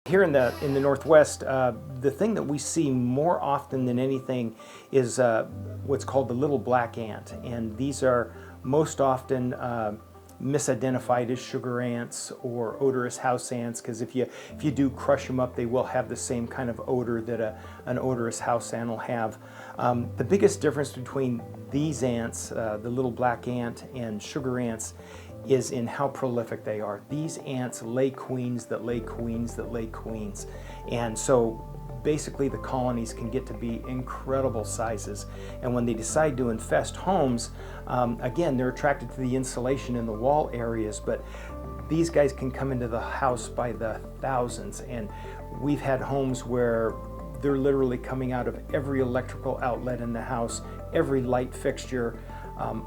Here in the Northwest, the thing that we see more often than anything is what's called the little black ant, and these are most often misidentified as sugar ants or odorous house ants, because if you do crush them up, they will have the same kind of odor that an odorous house ant will have. The biggest difference between these ants, the little black ant, and sugar ants is in how prolific they are. These ants lay queens that lay queens that lay queens. And so basically the colonies can get to be incredible sizes. And when they decide to infest homes, again, they're attracted to the insulation in the wall areas, but these guys can come into the house by the thousands. And we've had homes where they're literally coming out of every electrical outlet in the house, every light fixture,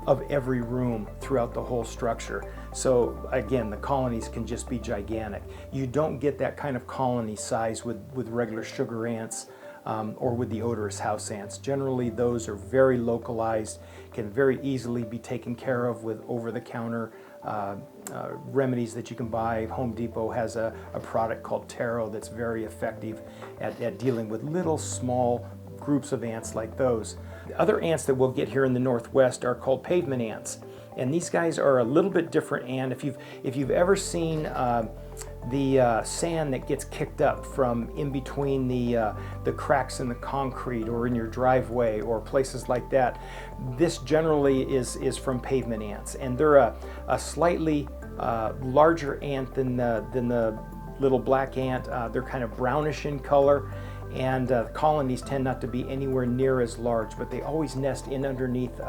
of every room throughout the whole structure. So again, the colonies can just be gigantic. You don't get that kind of colony size with regular sugar ants or with the odorous house ants. Generally, those are very localized, can very easily be taken care of with over-the-counter remedies that you can buy. Home Depot has a product called Taro that's very effective at dealing with little small groups of ants like those. The other ants that we'll get here in the Northwest are called pavement ants, and these guys are a little bit different ant. If you've ever seen the sand that gets kicked up from in between the cracks in the concrete or in your driveway or places like that, this generally is from pavement ants, and they're a slightly larger ant than the little black ant. They're kind of brownish in color, and colonies tend not to be anywhere near as large, but they always nest in underneath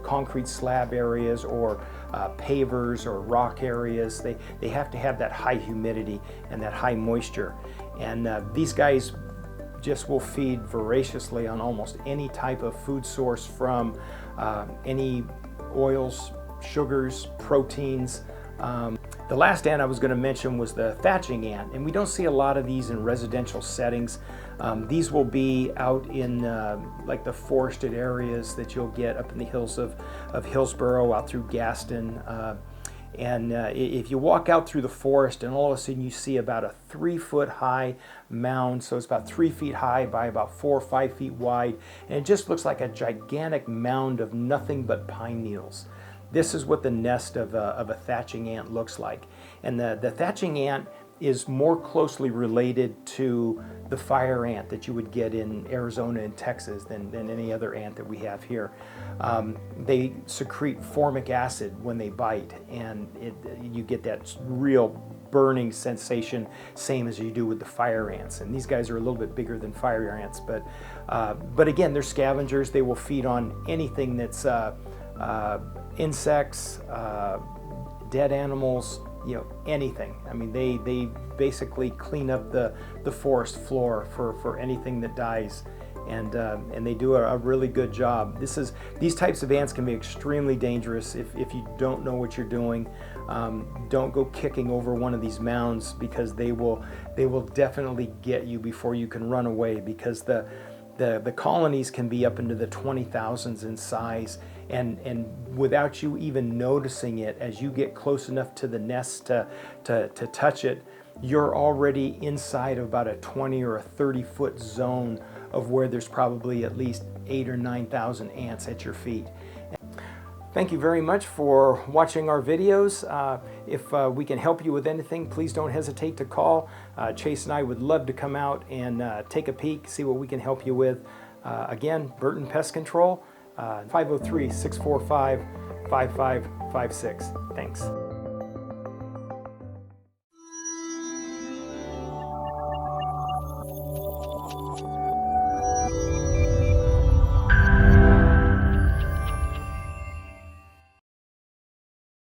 concrete slab areas or pavers or rock areas. They have to have that high humidity and that high moisture. And these guys just will feed voraciously on almost any type of food source, from any oils, sugars, proteins. The last ant I was going to mention was the thatching ant, and we don't see a lot of these in residential settings. These will be out in like the forested areas that you'll get up in the hills of Hillsborough, out through Gaston. And if you walk out through the forest and all of a sudden you see about a 3-foot high mound, so it's about 3 feet high by about 4 or 5 feet wide, and it just looks like a gigantic mound of nothing but pine needles. This is what the nest of a thatching ant looks like. And the thatching ant is more closely related to the fire ant that you would get in Arizona and Texas than any other ant that we have here. They secrete formic acid when they bite, and you get that real burning sensation, same as you do with the fire ants. And these guys are a little bit bigger than fire ants, but again, they're scavengers. They will feed on anything that's insects, dead animals, anything. I mean, they basically clean up the forest floor for anything that dies, and they do a really good job. These types of ants can be extremely dangerous if you don't know what you're doing. Don't go kicking over one of these mounds, because they will definitely get you before you can run away, because the colonies can be up into the 20,000s in size, and without you even noticing it, as you get close enough to the nest to touch it, you're already inside of about a 20 or a 30-foot zone of where there's probably at least 8,000 or 9,000 ants at your feet. Thank you very much for watching our videos. If we can help you with anything, please don't hesitate to call. Chase and I would love to come out and take a peek, see what we can help you with. Again, Burton Pest Control, 503-645-5556. Thanks.